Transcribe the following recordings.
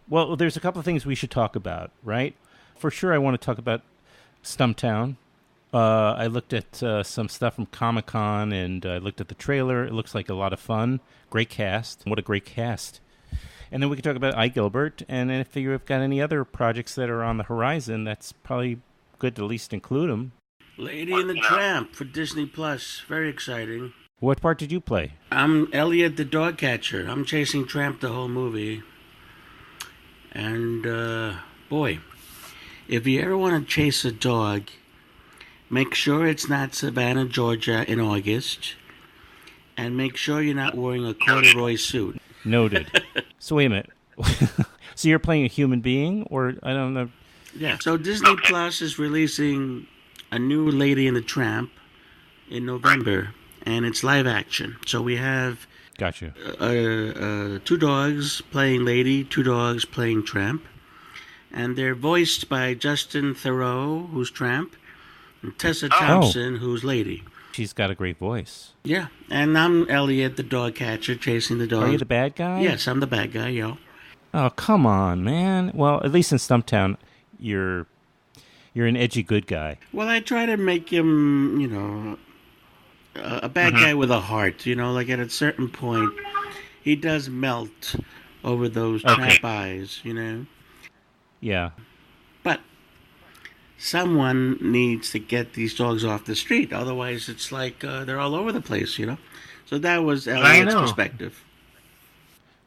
Well, there's a couple of things we should talk about, right? For sure, I want to talk about Stumptown. I looked at some stuff from Comic Con, and I looked at the trailer. It looks like a lot of fun. Great cast. What a great cast. And then we could talk about I, Gilbert, and then if you've got any other projects that are on the horizon, that's probably good to at least include them. Lady and the Tramp for Disney Plus. Very exciting. What part did you play? I'm Elliot the dog catcher. I'm chasing Tramp the whole movie. And, boy, if you ever want to chase a dog, make sure it's not Savannah, Georgia in August. And make sure you're not wearing a corduroy suit. Noted. So wait a minute. So you're playing a human being, or I don't know. Yeah. So Disney Plus is releasing a new Lady and the Tramp in November, and it's live action. So we have Gotcha. Two dogs playing Lady, two dogs playing Tramp, and they're voiced by Justin Theroux, who's Tramp, and Tessa Thompson, who's Lady. She's got a great voice. Yeah, and I'm Elliot, the dog catcher, chasing the dog. Are you the bad guy? Yes, I'm the bad guy, yo. Oh, come on, man. Well, at least in Stumptown, you're an edgy good guy. Well, I try to make him, a bad guy with a heart. Like at a certain point, he does melt over those trap eyes, Yeah. But someone needs to get these dogs off the street. Otherwise, it's like they're all over the place, So that was Elliot's perspective.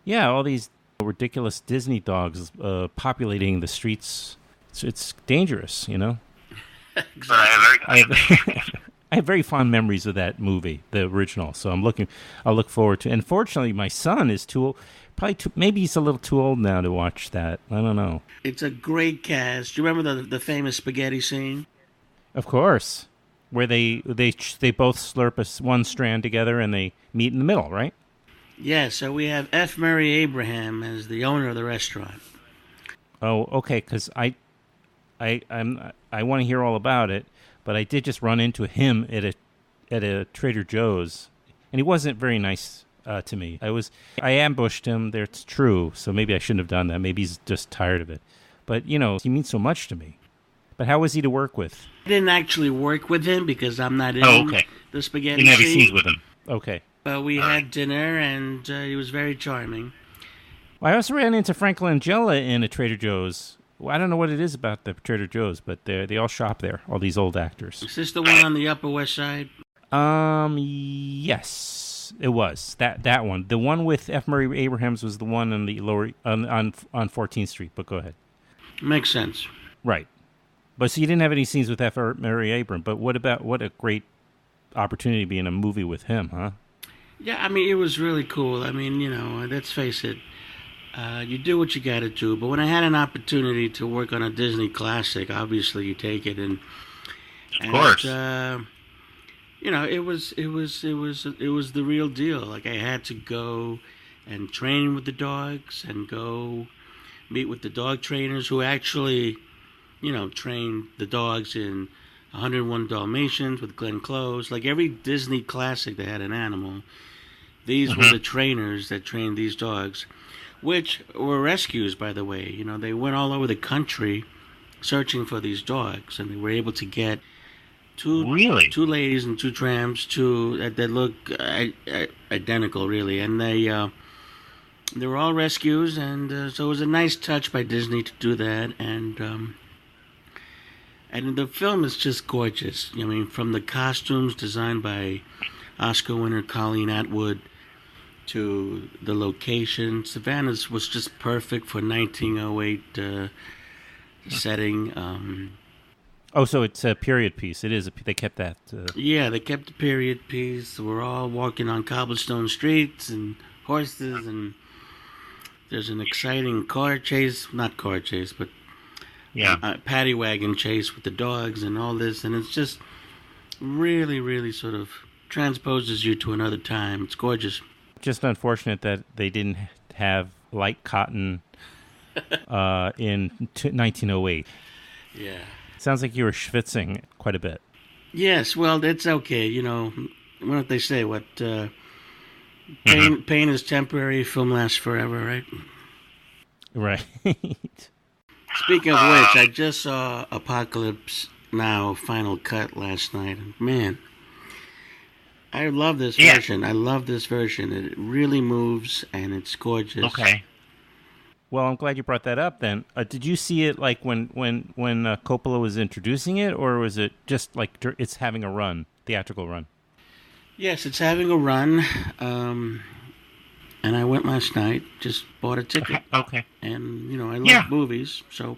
Yeah, all these ridiculous Disney dogs populating the streets. It's dangerous, Exactly. I have very fond memories of that movie, the original. So I'll look forward to it. And fortunately, my son is too old. Maybe he's a little too old now to watch that. I don't know. It's a great cast. Do you remember the famous spaghetti scene? Of course, where they both slurp one strand together and they meet in the middle, right? Yeah. So we have F. Murray Abraham as the owner of the restaurant. Oh, okay. Because I want to hear all about it, but I did just run into him at a Trader Joe's, and he wasn't very nice to me. I ambushed him. That's true. So maybe I shouldn't have done that. Maybe he's just tired of it. But he means so much to me. But how was he to work with? I didn't actually work with him because I'm not in the spaghetti scene. You never scene. scenes with him. Okay. But we had dinner, and he was very charming. Well, I also ran into Frank Langella in a Trader Joe's. Well, I don't know what it is about the Trader Joe's, but they all shop there, all these old actors. Is this the one on the Upper West Side? Yes, it was. That one. The one with F. Murray Abrahams was the one on the lower on 14th Street, but go ahead. Makes sense. Right. But so you didn't have any scenes with F. Murray Abrahams, but what a great opportunity to be in a movie with him, huh? Yeah, I mean, it was really cool. I mean, let's face it. You do what you got to do, but when I had an opportunity to work on a Disney classic, obviously you take it, and of course, it was the real deal. Like I had to go and train with the dogs, and go meet with the dog trainers who actually, trained the dogs in 101 Dalmatians with Glenn Close. Like every Disney classic that had an animal, these were the trainers that trained these dogs. Which were rescues, by the way. They went all over the country searching for these dogs, and they were able to get two ladies and two tramps, that look identical, really. And they were all rescues, and so it was a nice touch by Disney to do that. And the film is just gorgeous. I mean, from the costumes designed by Oscar winner Colleen Atwood, to the location. Savannah's was just perfect for 1908 setting. So it's a period piece. It is. They kept that. Yeah, they kept the period piece. We're all walking on cobblestone streets and horses, and there's an exciting not car chase, but paddy wagon chase with the dogs and all this, and it's just really, really sort of transposes you to another time. It's gorgeous. Just unfortunate that they didn't have light cotton in 1908. Yeah. Sounds like you were schwitzing quite a bit. Yes, well, that's okay. What don't they say? Pain is temporary, film lasts forever, right? Right. Speaking of which, I just saw Apocalypse Now Final Cut last night. Man, I love this version. I love this version. It really moves and it's gorgeous. Okay. Well, I'm glad you brought that up. Then, did you see it like when Coppola was introducing it, or was it just like it's having a theatrical run? Yes, it's having a run. And I went last night. Just bought a ticket. Okay. And I love movies, so.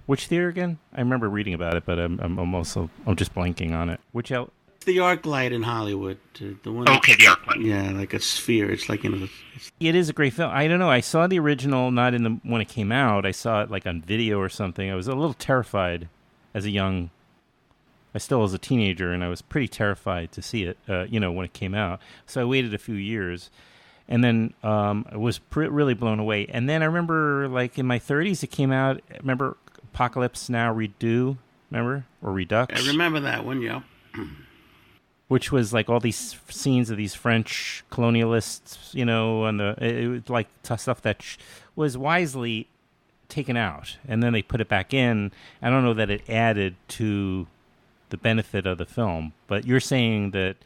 Which theater again? I remember reading about it, but I'm just blanking on it. Which out? The ArcLight in Hollywood, the one. Okay, the ArcLight. Yeah, like a sphere. It's like It is a great film. I don't know. I saw the original not when it came out. I saw it like on video or something. I was a little terrified as I still was a teenager, and I was pretty terrified to see it. When it came out. So I waited a few years, and then I was really blown away. And then I remember, like in my 30s, it came out. Remember Apocalypse Now Redo? Remember or Redux? I remember that one. Yeah. Which was like all these scenes of these French colonialists, and it was like stuff that was wisely taken out, and then they put it back in. I don't know that it added to the benefit of the film, but you're saying that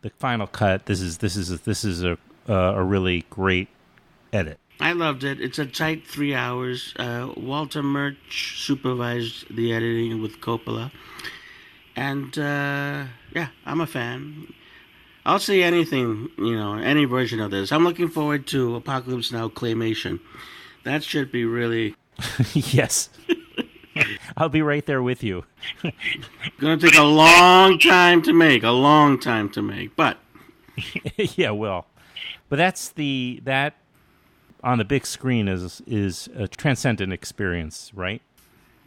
the final cut. This is a really great edit. I loved it. It's a tight 3 hours. Walter Murch supervised the editing with Coppola. And, I'm a fan. I'll see anything, any version of this. I'm looking forward to Apocalypse Now Claymation. That should be really... Yes. I'll be right there with you. Going to take a long time to make, but... Yeah, well. But that on the big screen is a transcendent experience, right?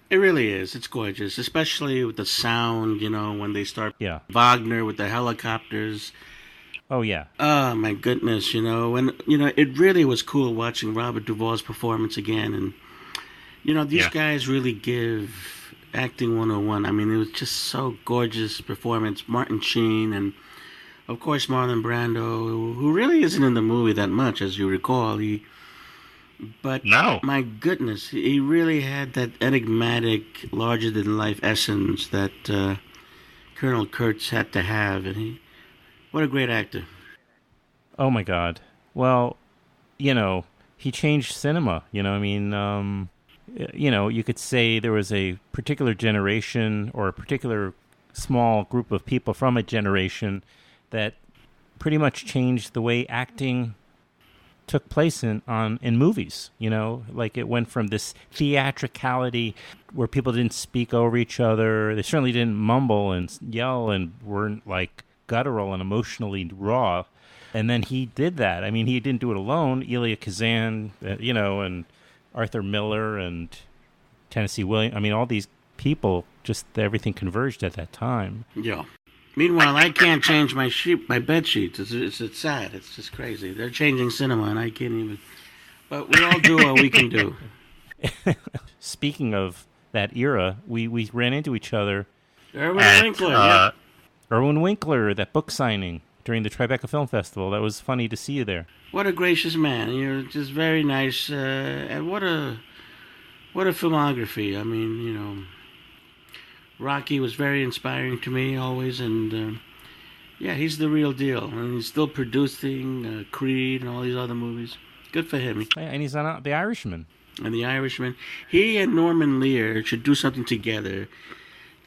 It really is. It's gorgeous, especially with the sound, when they start Wagner with the helicopters. Oh, yeah. Oh, my goodness, And, it really was cool watching Robert Duvall's performance again. And, these guys really give acting 101. I mean, it was just so gorgeous performance. Martin Sheen and, of course, Marlon Brando, who really isn't in the movie that much, as you recall. But no. My goodness, he really had that enigmatic, larger-than-life essence that Colonel Kurtz had to have, and what a great actor. Oh my God! Well, he changed cinema. You could say there was a particular generation or a particular small group of people from a generation that pretty much changed the way acting took place in movies. Like it went from this theatricality where people didn't speak over each other. They certainly didn't mumble and yell and weren't like guttural and emotionally raw. And then he did that. I mean, he didn't do it alone. Elia Kazan, and Arthur Miller and Tennessee Williams. I mean, all these people, just everything converged at that time. Yeah. Meanwhile, I can't change my bed sheets. It's sad. It's just crazy. They're changing cinema, and I can't even. But we all do what we can do. Speaking of that era, we ran into each other. Irwin Winkler, Irwin Winkler, that book signing during the Tribeca Film Festival. That was funny to see you there. What a gracious man. You're just very nice. And what a filmography. I mean, Rocky was very inspiring to me always, and he's the real deal. And he's still producing Creed and all these other movies. Good for him. And he's on The Irishman. And The Irishman. He and Norman Lear should do something together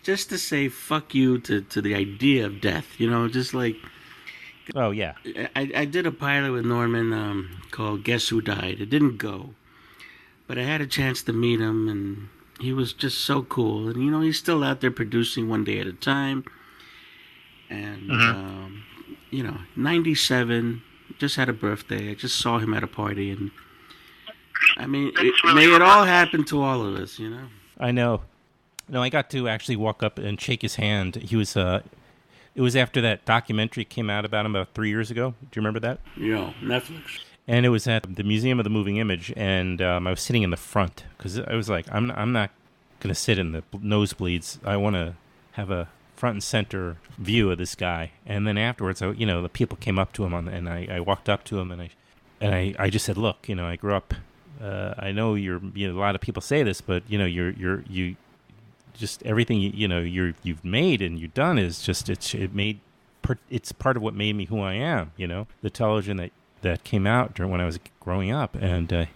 just to say fuck you to the idea of death. Just like... Oh, yeah. I did a pilot with Norman called Guess Who Died. It didn't go. But I had a chance to meet him, and... he was just so cool. And, he's still out there producing one day at a time. And, 97, just had a birthday. I just saw him at a party. And, I mean, may it all happen to all of us, I know. No, I got to actually walk up and shake his hand. He was, it was after that documentary came out about him about 3 years ago. Do you remember that? Yeah, Netflix. And it was at the Museum of the Moving Image, and I was sitting in the front because I was like, I'm not going to sit in the nosebleeds. I want to have a front and center view of this guy. And then afterwards, the people came up to him, and I walked up to him, and I just said, look, I grew up I know a lot of people say this, but you just everything you've made and you've done is just it's part of what made me who I am. The television that came out during when I was growing up, and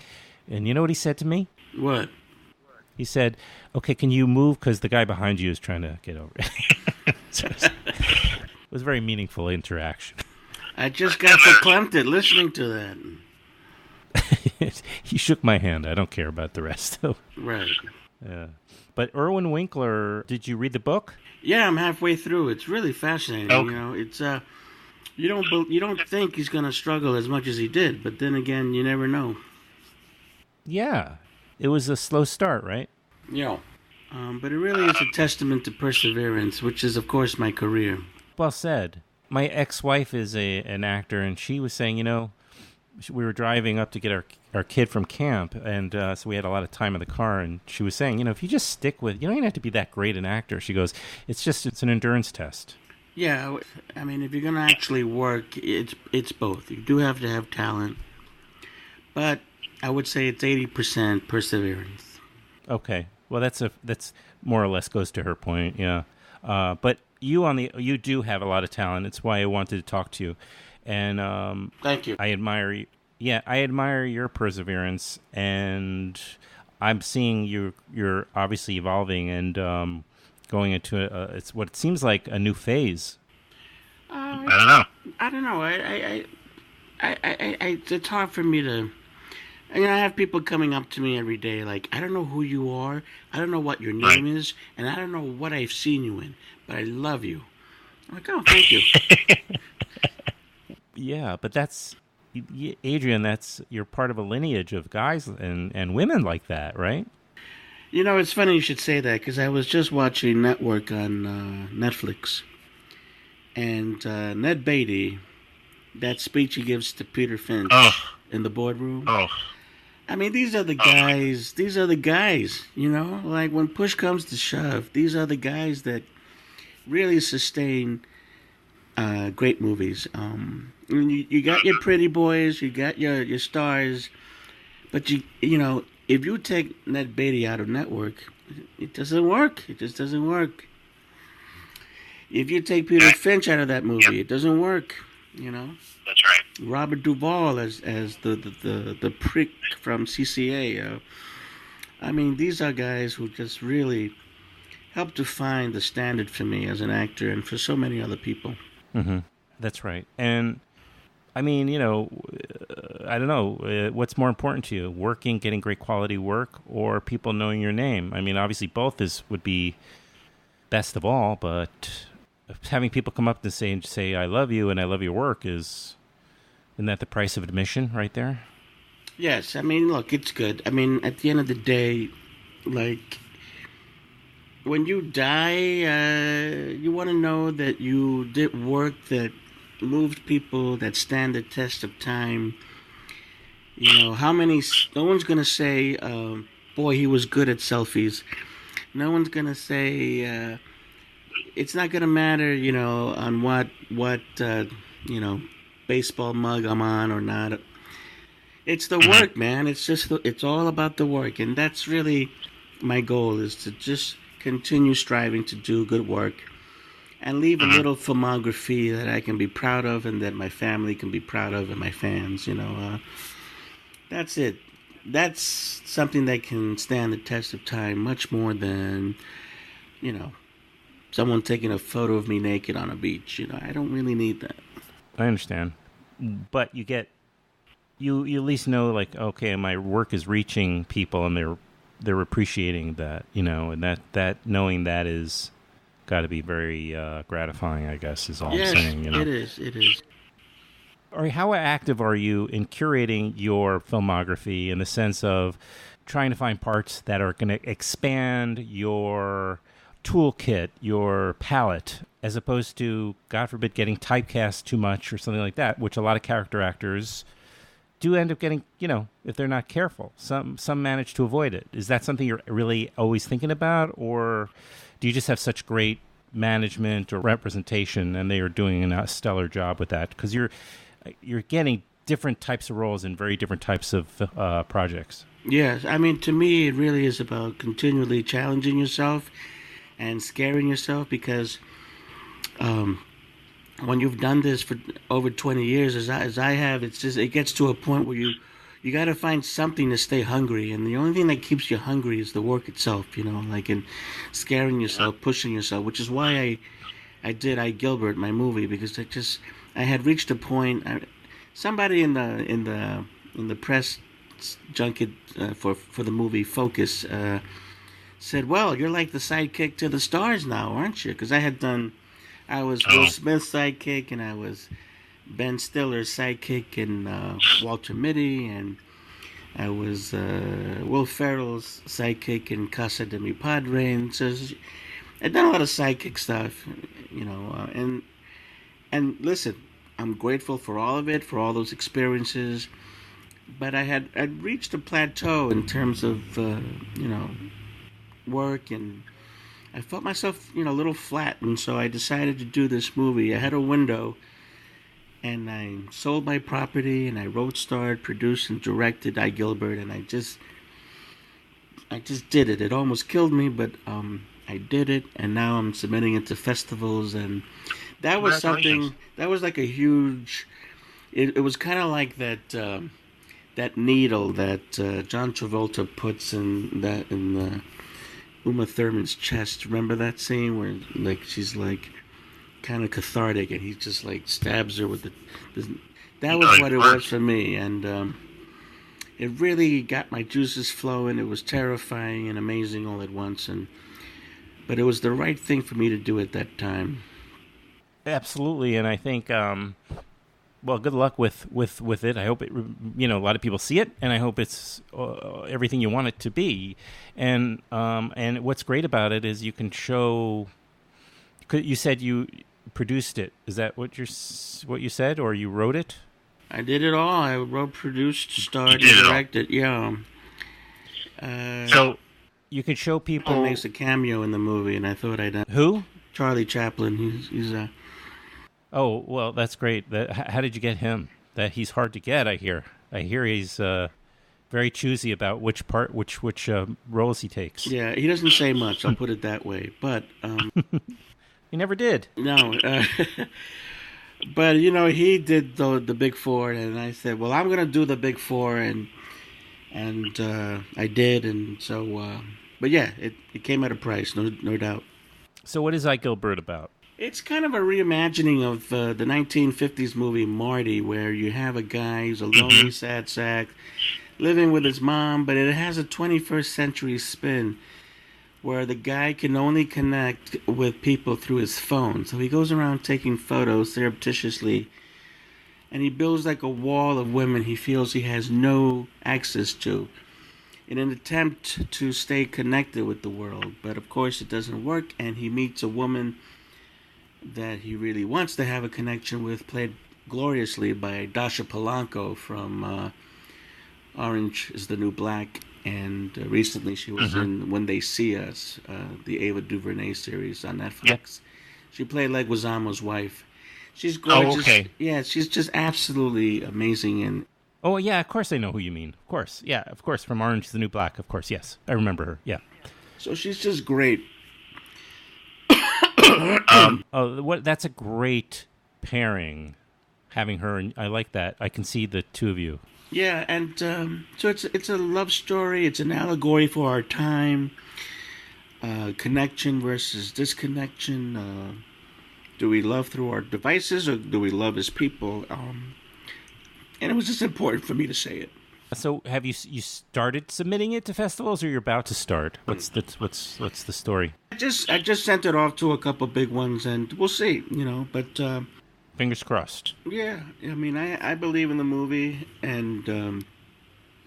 you know what he said to me? What? He said, "Okay, can you move? Because the guy behind you is trying to get over." It was a very meaningful interaction. I just got verklempt listening to that. He shook my hand. I don't care about the rest. Right. Yeah. But Irwin Winkler, did you read the book? Yeah, I'm halfway through. It's really fascinating. Okay. It's you don't think he's going to struggle as much as he did, but then again, you never know. Yeah. It was a slow start, right? Yeah. But it really is a testament to perseverance, which is, of course, my career. Well said. My ex-wife is an actor, and she was saying, we were driving up to get our kid from camp, and so we had a lot of time in the car, and she was saying, if you just stick with, you don't even have to be that great an actor. She goes, it's an endurance test. Yeah, I mean, if you're going to actually work, it's both. You do have to have talent, but I would say it's 80% perseverance. Okay. Well, that's more or less goes to her point, yeah. But you do have a lot of talent. It's why I wanted to talk to you. And thank you. I admire you. Yeah, I admire your perseverance, and I'm seeing you're obviously evolving and going into it's what it seems like a new phase. I don't know. It's hard for me to. I have people coming up to me every day like, I don't know who you are, I don't know what your name is, and I don't know what I've seen you in, but I love you. I'm like, oh, thank you. Yeah, but that's, Adrian, you're part of a lineage of guys and women like that, right? It's funny you should say that, because I was just watching Network on Netflix, and Ned Beatty, that speech he gives to Peter Finch in the boardroom. I mean, these are the guys. These are the guys. Like when push comes to shove, these are the guys that really sustain great movies. You got your pretty boys, you got your stars, but if you take Ned Beatty out of Network, it doesn't work. It just doesn't work. If you take Peter Finch out of that movie, it doesn't work. That's right. Robert Duvall as the prick from CCA. I mean, these are guys who just really helped define the standard for me as an actor and for so many other people. Mm-hmm. That's right. And I mean, I don't know, what's more important to you, working, getting great quality work, or people knowing your name? I mean, obviously both would be best of all, but having people come up and say, I love you and I love your work isn't that the price of admission right there? Yes. I mean, look, it's good. I mean, at the end of the day, like, when you die, you want to know that you did work that moved people, that stand the test of time. No one's going to say, boy, he was good at selfies. No one's going to say, it's not going to matter, on what baseball mug I'm on or not. It's the work, man. It's all about the work. And that's really my goal, is to just continue striving to do good work and leave a little filmography that I can be proud of and that my family can be proud of and my fans, That's it. That's something that can stand the test of time much more than, someone taking a photo of me naked on a beach. I don't really need that. I understand. But you at least know, like, okay, my work is reaching people and they're appreciating that, and that knowing that is got to be very gratifying, I guess, is all I'm saying. It is. All right, how active are you in curating your filmography in the sense of trying to find parts that are going to expand your toolkit, your palette, as opposed to, God forbid, getting typecast too much or something like that, which a lot of character actors do end up getting, if they're not careful. Some manage to avoid it. Is that something you're really always thinking about, or do you just have such great management or representation and they are doing a stellar job with that? Because you're getting different types of roles in very different types of projects. Yes, I mean, to me, it really is about continually challenging yourself and scaring yourself because when you've done this for over 20 years, as I have, it gets to a point where you got to find something to stay hungry, and the only thing that keeps you hungry is the work itself, like in scaring yourself, pushing yourself, which is why I did I, Gilbert, my movie, because I had reached a point. Somebody in the press junket for the movie Focus said, "Well, you're like the sidekick to the stars now, aren't you?" Because I was Will Smith's sidekick, and I was Ben Stiller's sidekick in Walter Mitty, and I was Will Ferrell's sidekick in Casa de Mi Padre, and so I've done a lot of sidekick stuff, and listen, I'm grateful for all of it, for all those experiences, but I'd reached a plateau in terms of work, and I felt myself a little flat, and so I decided to do this movie. I had a window, and I sold my property, and I wrote, starred, produced, and directed I, Gilbert, and I just did it. It almost killed me, but I did it, and now I'm submitting it to festivals, and that was something. That was like a huge. It was kind of like that needle that John Travolta puts in Uma Thurman's chest. Remember that scene where she's kind of cathartic, and he just stabs her with that was what it was for me, and it really got my juices flowing. It was terrifying and amazing all at once, but it was the right thing for me to do at that time. Absolutely, and I think, well, good luck with it. I hope a lot of people see it, and I hope it's everything you want it to be. And what's great about it is you can show. You said you produced it. Is that what you said, or you wrote it? I did it all. I wrote, produced, starred, and directed. Yeah. So you can show people. He makes a cameo in the movie, and I thought I'd. Who? Charlie Chaplin. He's Oh, well, that's great. How did you get him? That he's hard to get, I hear. I hear he's very choosy about which roles he takes. Yeah, he doesn't say much, I'll put it that way. But he never did. No. But, he did the Big Four, and I said, well, I'm going to do the Big Four, and I did, and so, but yeah, it came at a price, no doubt. So what is I, Gilbert about? It's kind of a reimagining of the 1950s movie Marty, where you have a guy who's a lonely, sad sack living with his mom, but it has a 21st century spin where the guy can only connect with people through his phone. So he goes around taking photos surreptitiously, and he builds like a wall of women he feels he has no access to in an attempt to stay connected with the world. But of course it doesn't work, and he meets a woman that he really wants to have a connection with, played gloriously by Dasha Polanco from Orange is the New Black, and recently she was in When They See Us, the Ava DuVernay series on Netflix. Yep. She played Leguizamo's wife. She's gorgeous. Oh, okay. Yeah, she's just absolutely amazing. And oh, yeah, of course I know who you mean. Of course, yeah, of course, from Orange is the New Black, of course, yes. I remember her, yeah. So she's just great. That's a great pairing, having her, and I like that. I can see the two of you. Yeah, and so it's a love story. It's an allegory for our time. Connection versus disconnection. Do we love through our devices, or do we love as people? And it was just important for me to say it. So, have you started submitting it to festivals, or you're about to start? What's the story? I just sent it off to a couple big ones, and we'll see. But fingers crossed. Yeah, I mean, I believe in the movie, and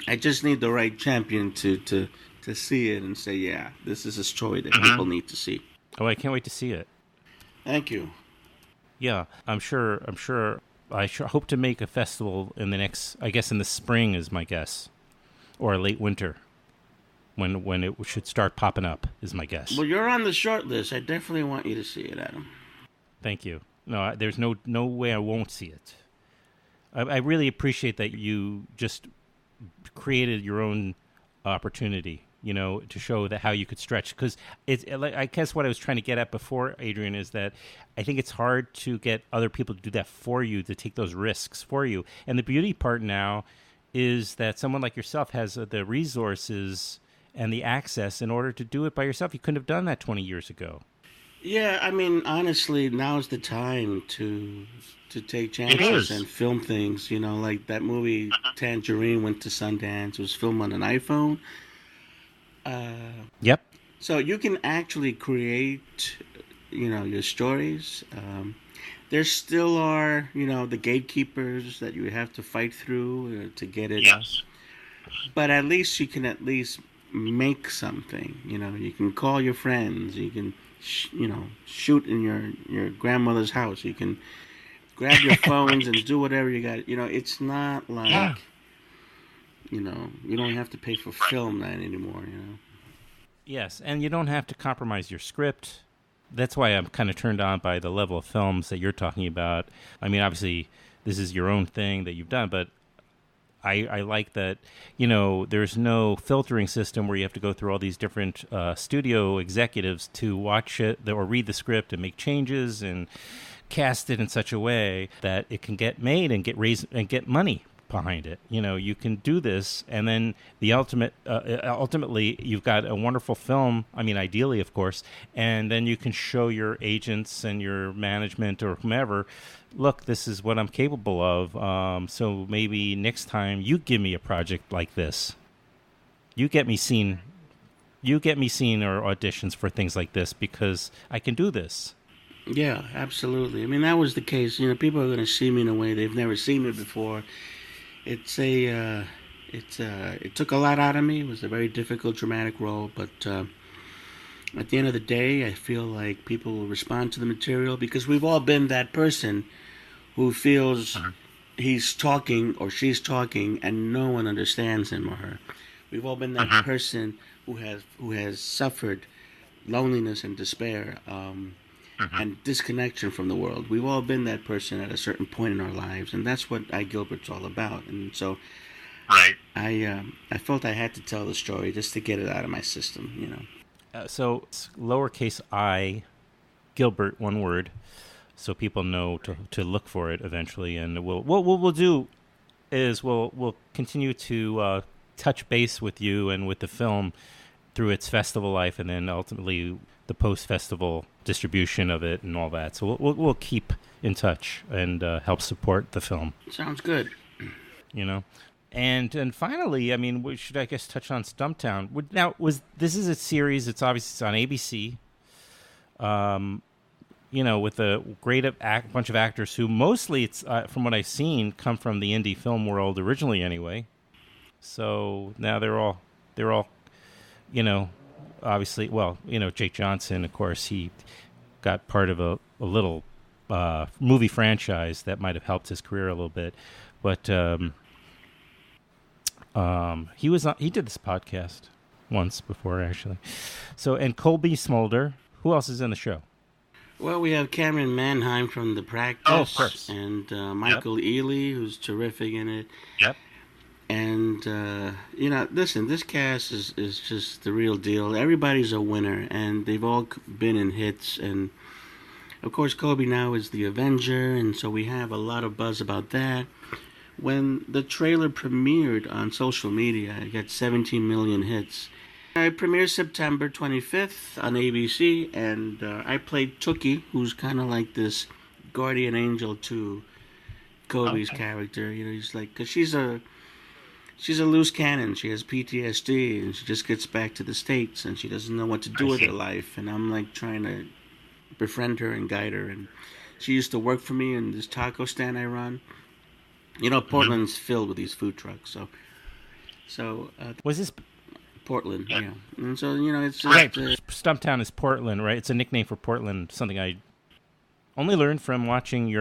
I just need the right champion to see it and say, yeah, this is a story that people need to see. Oh, I can't wait to see it. Thank you. Yeah, I'm sure. I hope to make a festival in in the spring is my guess, or late winter, when it should start popping up is my guess. Well, you're on the short list. I definitely want you to see it, Adam. Thank you. No, there's no way I won't see it. I really appreciate that you just created your own opportunity, to show that how you could stretch. Because I guess what I was trying to get at before, Adrian, is that I think it's hard to get other people to do that for you, to take those risks for you. And the beauty part now is that someone like yourself has the resources and the access in order to do it by yourself. You couldn't have done that 20 years ago. Yeah, I mean, honestly, now's the time to take chances and film things. Like that movie Tangerine went to Sundance. It was filmed on an iPhone. Yep. So you can actually create, your stories. There still are, the gatekeepers that you have to fight through to get it. Yes. But at least you can make something. You can call your friends. You can, shoot in your grandmother's house. You can grab your phones and do whatever you got. It's not like, you don't have to pay for film that anymore. Yes, and you don't have to compromise your script. That's why I'm kind of turned on by the level of films that you're talking about. I mean, obviously, this is your own thing that you've done, but I like that, there's no filtering system where you have to go through all these different studio executives to watch it or read the script and make changes and cast it in such a way that it can get made and get raised and get money behind it. You can do this, and then the ultimately you've got a wonderful film. I mean, ideally, of course, and then you can show your agents and your management or whomever, look, this is what I'm capable of. So maybe next time you give me a project like this, you get me seen or auditions for things like this because I can do this. Yeah, absolutely. I mean, that was the case. People are going to see me in a way they've never seen me before. It took a lot out of me. It was a very difficult, dramatic role, but at the end of the day, I feel like people will respond to the material because we've all been that person who feels he's talking or she's talking and no one understands him or her. We've all been that person who has suffered loneliness and despair and disconnection from the world. We've all been that person at a certain point in our lives, and that's what I, Gilbert's all about. And so I felt I had to tell the story just to get it out of my system, So it's lowercase I, Gilbert, one word, so people know to look for it eventually. And what we'll do is we'll continue to touch base with you and with the film through its festival life, and then ultimately the post-festival distribution of it and all that. So we'll keep in touch and help support the film. Sounds good. And finally, I mean, we should, I guess, touch on Stumptown. Now, this is a series. It's obviously on ABC. With a great bunch of actors who mostly, it's from what I've seen, come from the indie film world originally, anyway. So now they're all, obviously, Jake Johnson, of course, he got part of a little movie franchise that might have helped his career a little bit, but he did this podcast once before, actually. So, and Colby Smolder. Who else is in the show? Well, we have Cameron Manheim from The Practice. Oh, of course. And Michael Ealy, who's terrific in it. Yep. And, listen, this cast is just the real deal. Everybody's a winner, and they've all been in hits. And, of course, Kobe now is the Avenger, and so we have a lot of buzz about that. When the trailer premiered on social media, it got 17 million hits. It premiered September 25th on ABC, and I played Tookie, who's kind of like this guardian angel to Kobe's character. He's like, because she's a loose cannon. She has PTSD, and she just gets back to the States, and she doesn't know what to do with her life. And I'm like trying to befriend her and guide her. And she used to work for me in this taco stand I run. Portland's filled with these food trucks. So was this Portland? Yeah. And so it's just right. Stumptown is Portland, right? It's a nickname for Portland. Something I only learned from watching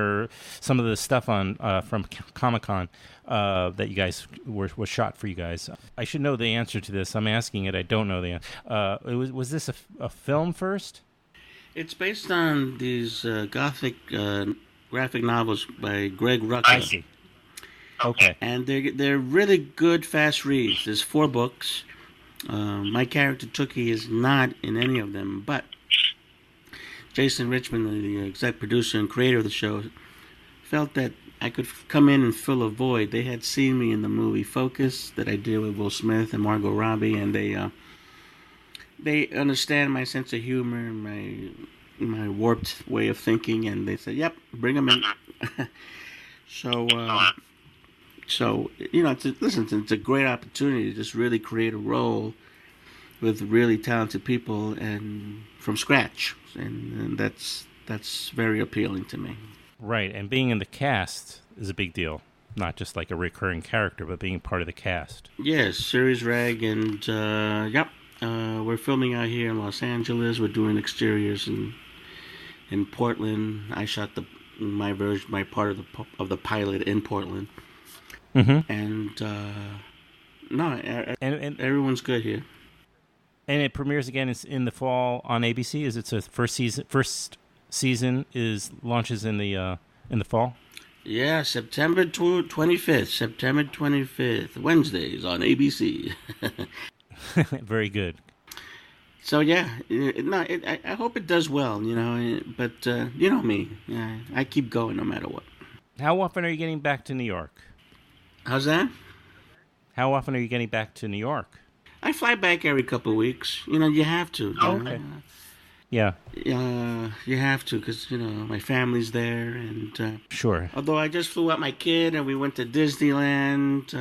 some of the stuff on from Comic-Con that you guys was shot for you guys. I should know the answer to this. I'm asking it. I don't know the answer. Was this a film first? It's based on these Gothic graphic novels by Greg Rucka. I see. Okay. And they're really good fast reads. There's 4 books. My character Tookie is not in any of them, but Jason Richmond, the exec producer and creator of the show, felt that I could come in and fill a void. They had seen me in the movie Focus that I did with Will Smith and Margot Robbie, and they understand my sense of humor and my warped way of thinking, and they said, "Yep, bring them in." So it's a great opportunity to just really create a role with really talented people and from scratch, and that's very appealing to me. Right, and being in the cast is a big deal. Not just like a recurring character, but being part of the cast. Yes, series reg, and we're filming out here in Los Angeles. We're doing exteriors in Portland. I shot my part of the pilot in Portland. Mm-hmm. And and everyone's good here. And it premieres again in the fall on ABC. Is it first season launches in the fall? Yeah, September 25th, Wednesdays on ABC. Very good. So yeah, I hope it does well, but you know me, I keep going no matter what. How often are you getting back to New York? How's that? How often are you getting back to New York? I fly back every couple of weeks. You have to. Okay. Yeah. You have to, because my family's there, and sure. Although I just flew out my kid, and we went to Disneyland,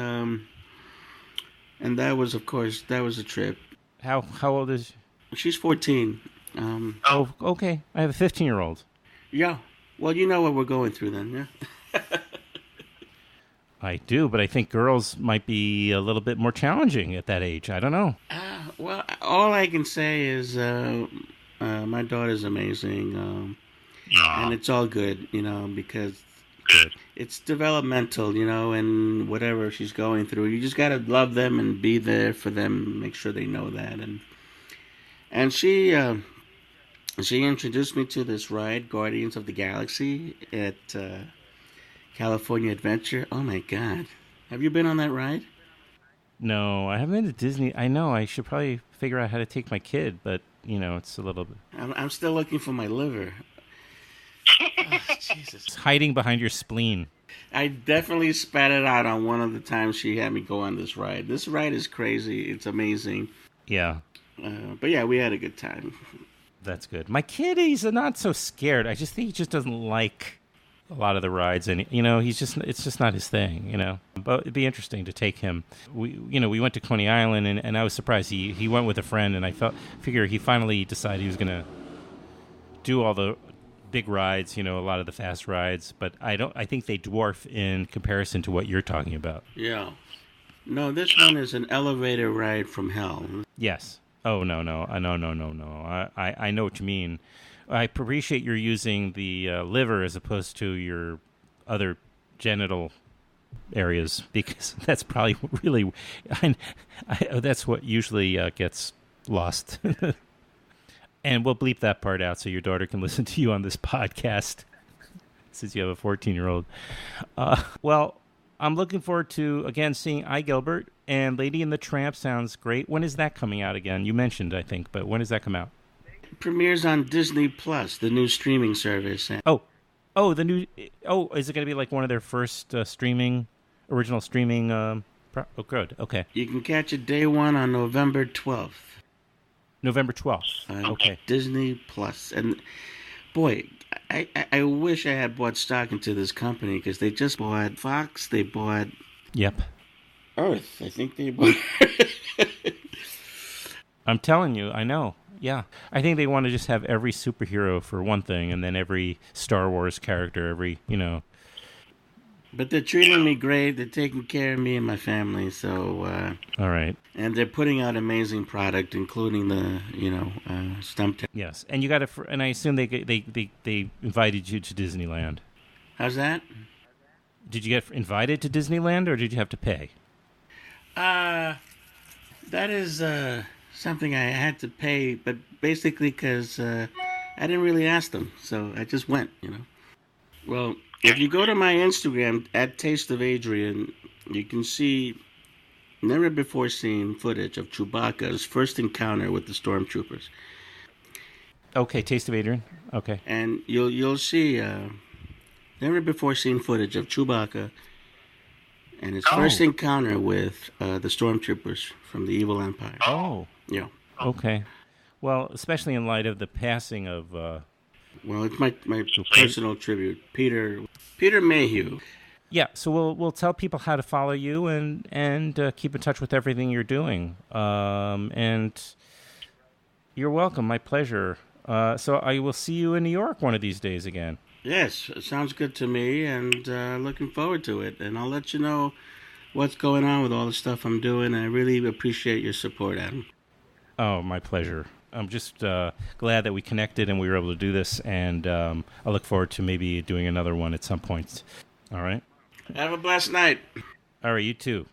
and that was a trip. How old is? She's 14. Oh, okay. I have a 15-year-old. Yeah. Well, you know what we're going through then, yeah. I do, but I think girls might be a little bit more challenging at that age. I don't know. Well, all I can say is my daughter's amazing, and it's all good, because it's developmental, and whatever she's going through, you just gotta love them and be there for them, make sure they know that, and she introduced me to this ride, Guardians of the Galaxy, at California Adventure. Oh my God. Have you been on that ride? No, I haven't been to Disney. I know I should probably figure out how to take my kid, but it's a little bit. I'm still looking for my liver. Oh, Jesus. It's hiding behind your spleen. I definitely spat it out on one of the times she had me go on this ride. This ride is crazy. It's amazing. Yeah. But yeah, we had a good time. That's good. My kid, he's not so scared. I just think he just doesn't like a lot of the rides, and it's just not his thing, But it'd be interesting to take him. We went to Coney Island, and I was surprised he went with a friend, and I figure he finally decided he was going to do all the big rides, a lot of the fast rides, but I think they dwarf in comparison to what you're talking about. Yeah. No, this one is an elevator ride from hell. Yes. Oh, no. I know what you mean. I appreciate you're using the liver as opposed to your other genital areas, because that's probably really, that's what usually gets lost. And we'll bleep that part out so your daughter can listen to you on this podcast, since you have a 14-year-old. Well, I'm looking forward to, again, seeing I, Gilbert, and Lady and the Tramp sounds great. When is that coming out again? You mentioned, I think, but when does that come out? Premieres on Disney Plus, the new streaming service. Is it going to be like one of their first original streaming? Good. Okay. You can catch it day one on November 12th. November 12th. Okay. Disney Plus. And boy, I wish I had bought stock into this company, because they just bought Fox. They bought Earth. I think they bought. I'm telling you, I know. Yeah. I think they want to just have every superhero for one thing, and then every Star Wars character, But they're treating me great. They're taking care of me and my family. So. All right. And they're putting out amazing product, including the, Stumptown. Yes, and you got to, and I assume they invited you to Disneyland. How's that? Did you get invited to Disneyland, or did you have to pay? That is something I had to pay, but basically because I didn't really ask them, so I just went. Well, If you go to my Instagram at Taste of Adrian, you can see never before seen footage of Chewbacca's first encounter with the stormtroopers. Okay, Taste of Adrian. Okay. And you'll see never before seen footage of Chewbacca and his first encounter with the stormtroopers from the Evil Empire. Oh. Yeah. Okay. Well, especially in light of the passing of... Well, it's my personal tribute, Peter Mayhew. Yeah, so we'll tell people how to follow you and keep in touch with everything you're doing. And you're welcome. My pleasure. So I will see you in New York one of these days again. Yes, it sounds good to me, and looking forward to it. And I'll let you know what's going on with all the stuff I'm doing. I really appreciate your support, Adam. Oh, my pleasure. I'm just glad that we connected and we were able to do this, and I look forward to maybe doing another one at some point. All right? Have a blessed night. All right, you too.